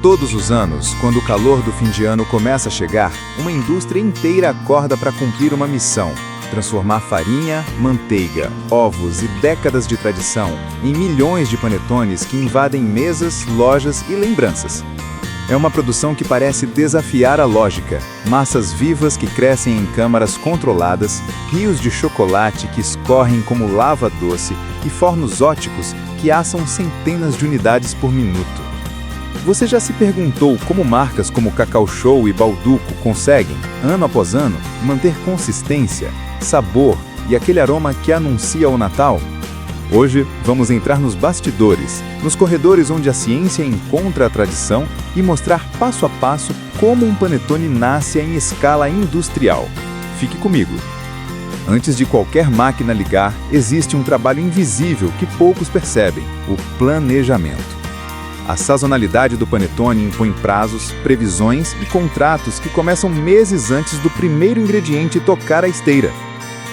Todos os anos, quando o calor do fim de ano começa a chegar, uma indústria inteira acorda para cumprir uma missão: transformar farinha, manteiga, ovos e décadas de tradição em milhões de panetones que invadem mesas, lojas e lembranças. É uma produção que parece desafiar a lógica: massas vivas que crescem em câmaras controladas, rios de chocolate que escorrem como lava doce e fornos óticos que assam centenas de unidades por minuto. Você já se perguntou como marcas como Cacau Show e Bauducco conseguem, ano após ano, manter consistência, sabor e aquele aroma que anuncia o Natal? Hoje, vamos entrar nos bastidores, nos corredores onde a ciência encontra a tradição e mostrar passo a passo como um panetone nasce em escala industrial. Fique comigo! Antes de qualquer máquina ligar, existe um trabalho invisível que poucos percebem: o planejamento. A sazonalidade do panetone impõe prazos, previsões e contratos que começam meses antes do primeiro ingrediente tocar a esteira.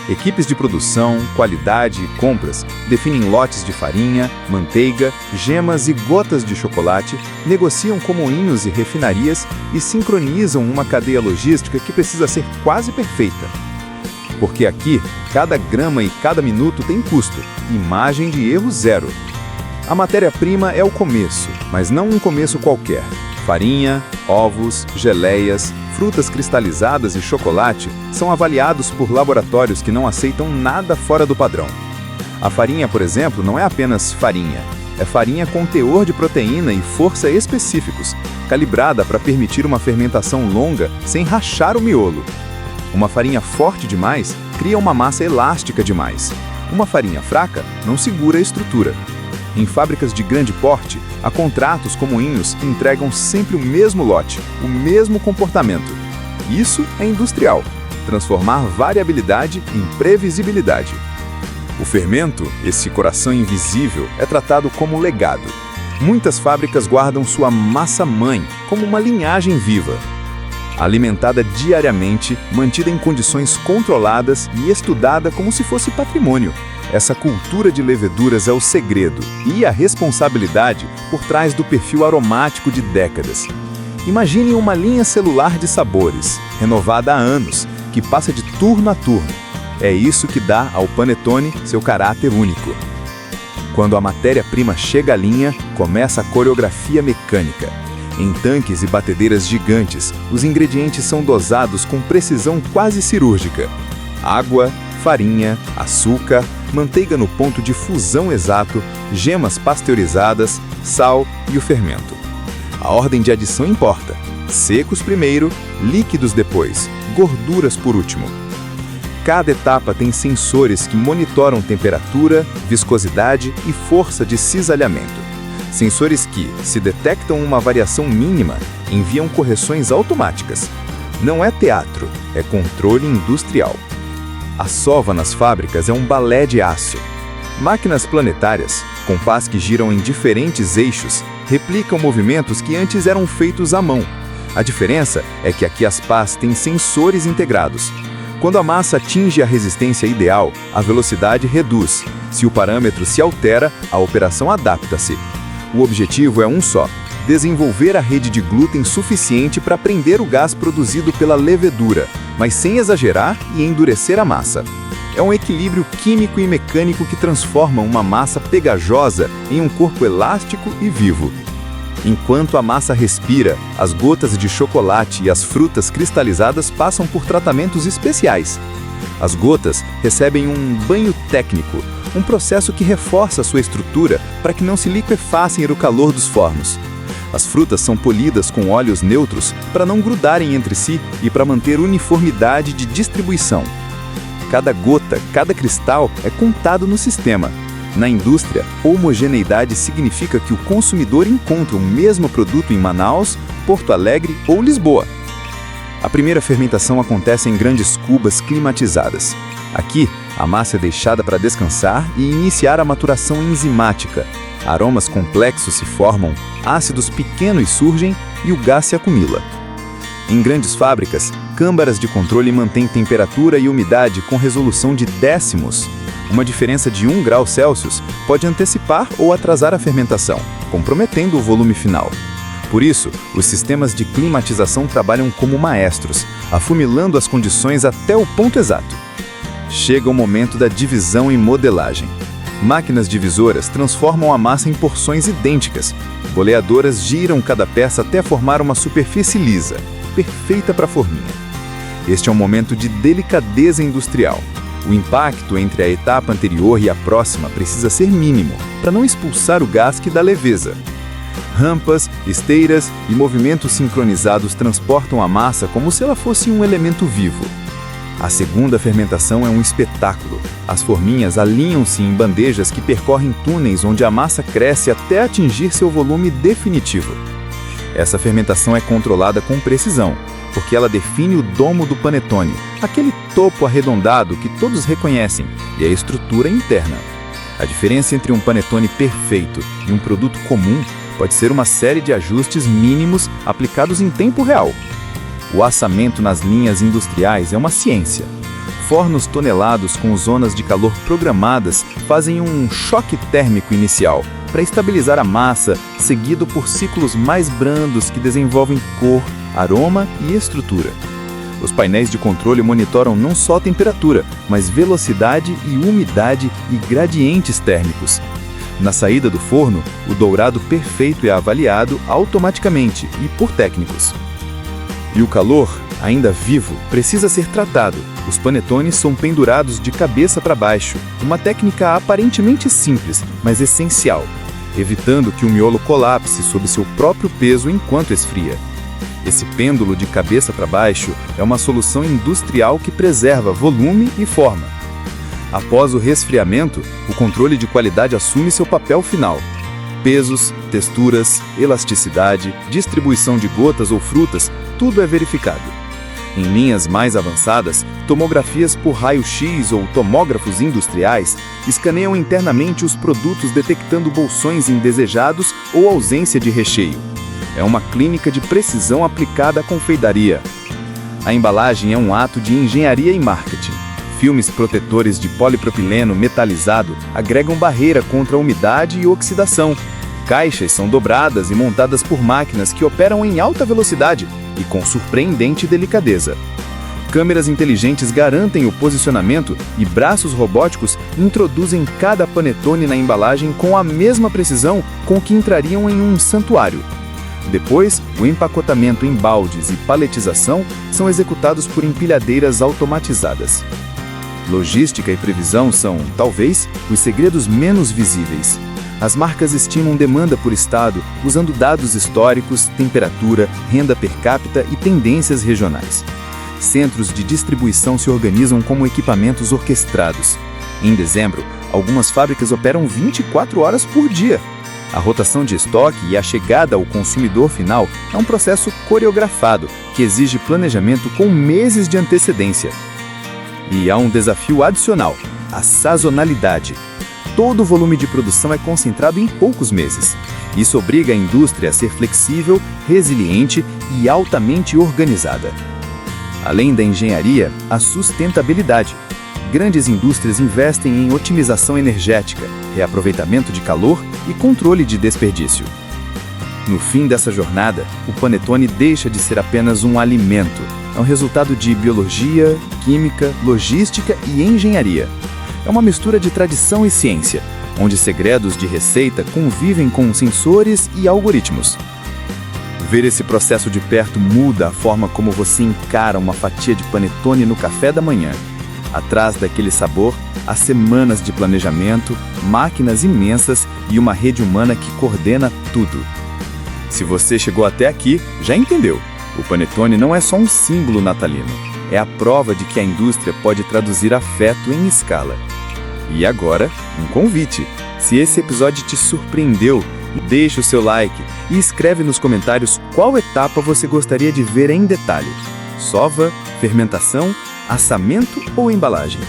Equipes de produção, qualidade e compras definem lotes de farinha, manteiga, gemas e gotas de chocolate, negociam com moinhos e refinarias e sincronizam uma cadeia logística que precisa ser quase perfeita. Porque aqui, cada grama e cada minuto tem custo, e margem de erro zero. A matéria-prima é o começo, mas não um começo qualquer. Farinha, ovos, geleias, frutas cristalizadas e chocolate são avaliados por laboratórios que não aceitam nada fora do padrão. A farinha, por exemplo, não é apenas farinha. É farinha com teor de proteína e força específicos, calibrada para permitir uma fermentação longa sem rachar o miolo. Uma farinha forte demais cria uma massa elástica demais. Uma farinha fraca não segura a estrutura. Em fábricas de grande porte, há contratos com moinhos que entregam sempre o mesmo lote, o mesmo comportamento. Isso é industrial: transformar variabilidade em previsibilidade. O fermento, esse coração invisível, é tratado como legado. Muitas fábricas guardam sua massa-mãe como uma linhagem viva. Alimentada diariamente, mantida em condições controladas e estudada como se fosse patrimônio. Essa cultura de leveduras é o segredo e a responsabilidade por trás do perfil aromático de décadas. Imagine uma linha celular de sabores, renovada há anos, que passa de turno a turno. É isso que dá ao panetone seu caráter único. Quando a matéria-prima chega à linha, começa a coreografia mecânica. Em tanques e batedeiras gigantes, os ingredientes são dosados com precisão quase cirúrgica. Água, farinha, açúcar, manteiga no ponto de fusão exato, gemas pasteurizadas, sal e o fermento. A ordem de adição importa: secos primeiro, líquidos depois, gorduras por último. Cada etapa tem sensores que monitoram temperatura, viscosidade e força de cisalhamento. Sensores que, se detectam uma variação mínima, enviam correções automáticas. Não é teatro, é controle industrial. A sova nas fábricas é um balé de aço. Máquinas planetárias, com pás que giram em diferentes eixos, replicam movimentos que antes eram feitos à mão. A diferença é que aqui as pás têm sensores integrados. Quando a massa atinge a resistência ideal, a velocidade reduz. Se o parâmetro se altera, a operação adapta-se. O objetivo é um só: desenvolver a rede de glúten suficiente para prender o gás produzido pela levedura, mas sem exagerar e endurecer a massa. É um equilíbrio químico e mecânico que transforma uma massa pegajosa em um corpo elástico e vivo. Enquanto a massa respira, as gotas de chocolate e as frutas cristalizadas passam por tratamentos especiais. As gotas recebem um banho técnico, um processo que reforça sua estrutura para que não se liquefassem no calor dos fornos. As frutas são polidas com óleos neutros para não grudarem entre si e para manter uniformidade de distribuição. Cada gota, cada cristal é contado no sistema. Na indústria, homogeneidade significa que o consumidor encontra o mesmo produto em Manaus, Porto Alegre ou Lisboa. A primeira fermentação acontece em grandes cubas climatizadas. Aqui, a massa é deixada para descansar e iniciar a maturação enzimática. Aromas complexos se formam, ácidos pequenos surgem e o gás se acumula. Em grandes fábricas, câmaras de controle mantêm temperatura e umidade com resolução de décimos. Uma diferença de 1 grau Celsius pode antecipar ou atrasar a fermentação, comprometendo o volume final. Por isso, os sistemas de climatização trabalham como maestros, afunilando as condições até o ponto exato. Chega o momento da divisão e modelagem. Máquinas divisoras transformam a massa em porções idênticas. Boleadoras giram cada peça até formar uma superfície lisa, perfeita para a forminha. Este é um momento de delicadeza industrial. O impacto entre a etapa anterior e a próxima precisa ser mínimo, para não expulsar o gás que dá leveza. Rampas, esteiras e movimentos sincronizados transportam a massa como se ela fosse um elemento vivo. A segunda fermentação é um espetáculo. As forminhas alinham-se em bandejas que percorrem túneis onde a massa cresce até atingir seu volume definitivo. Essa fermentação é controlada com precisão, porque ela define o domo do panetone, aquele topo arredondado que todos reconhecem, e a estrutura interna. A diferença entre um panetone perfeito e um produto comum pode ser uma série de ajustes mínimos aplicados em tempo real. O assamento nas linhas industriais é uma ciência. Fornos tonelados com zonas de calor programadas fazem um choque térmico inicial para estabilizar a massa, seguido por ciclos mais brandos que desenvolvem cor, aroma e estrutura. Os painéis de controle monitoram não só temperatura, mas velocidade e umidade e gradientes térmicos. Na saída do forno, o dourado perfeito é avaliado automaticamente e por técnicos. E o calor, ainda vivo, precisa ser tratado. Os panetones são pendurados de cabeça para baixo, uma técnica aparentemente simples, mas essencial, evitando que o miolo colapse sob seu próprio peso enquanto esfria. Esse pêndulo de cabeça para baixo é uma solução industrial que preserva volume e forma. Após o resfriamento, o controle de qualidade assume seu papel final. Pesos, texturas, elasticidade, distribuição de gotas ou frutas, tudo é verificado. Em linhas mais avançadas, tomografias por raio-x ou tomógrafos industriais escaneiam internamente os produtos detectando bolsões indesejados ou ausência de recheio. É uma clínica de precisão aplicada à confeitaria. A embalagem é um ato de engenharia e marketing. Filmes protetores de polipropileno metalizado agregam barreira contra a umidade e oxidação. Caixas são dobradas e montadas por máquinas que operam em alta velocidade e com surpreendente delicadeza. Câmeras inteligentes garantem o posicionamento e braços robóticos introduzem cada panetone na embalagem com a mesma precisão com que entrariam em um santuário. Depois, o empacotamento em baldes e paletização são executados por empilhadeiras automatizadas. Logística e previsão são, talvez, os segredos menos visíveis. As marcas estimam demanda por estado usando dados históricos, temperatura, renda per capita e tendências regionais. Centros de distribuição se organizam como equipamentos orquestrados. Em dezembro, algumas fábricas operam 24 horas por dia. A rotação de estoque e a chegada ao consumidor final é um processo coreografado que exige planejamento com meses de antecedência. E há um desafio adicional: a sazonalidade. Todo o volume de produção é concentrado em poucos meses. Isso obriga a indústria a ser flexível, resiliente e altamente organizada. Além da engenharia, a sustentabilidade. Grandes indústrias investem em otimização energética, reaproveitamento de calor e controle de desperdício. No fim dessa jornada, o panetone deixa de ser apenas um alimento. É um resultado de biologia, química, logística e engenharia. É uma mistura de tradição e ciência, onde segredos de receita convivem com sensores e algoritmos. Ver esse processo de perto muda a forma como você encara uma fatia de panetone no café da manhã. Atrás daquele sabor, há semanas de planejamento, máquinas imensas e uma rede humana que coordena tudo. Se você chegou até aqui, já entendeu. O panetone não é só um símbolo natalino. É a prova de que a indústria pode traduzir afeto em escala. E agora, um convite. Se esse episódio te surpreendeu, deixa o seu like e escreve nos comentários qual etapa você gostaria de ver em detalhe. Sova, fermentação, assamento ou embalagem.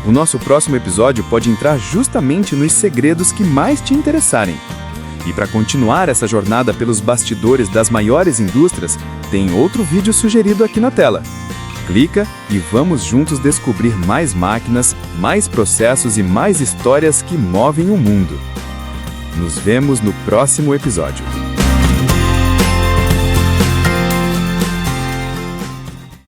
O nosso próximo episódio pode entrar justamente nos segredos que mais te interessarem. E para continuar essa jornada pelos bastidores das maiores indústrias, tem outro vídeo sugerido aqui na tela. Clica e vamos juntos descobrir mais máquinas, mais processos e mais histórias que movem o mundo. Nos vemos no próximo episódio.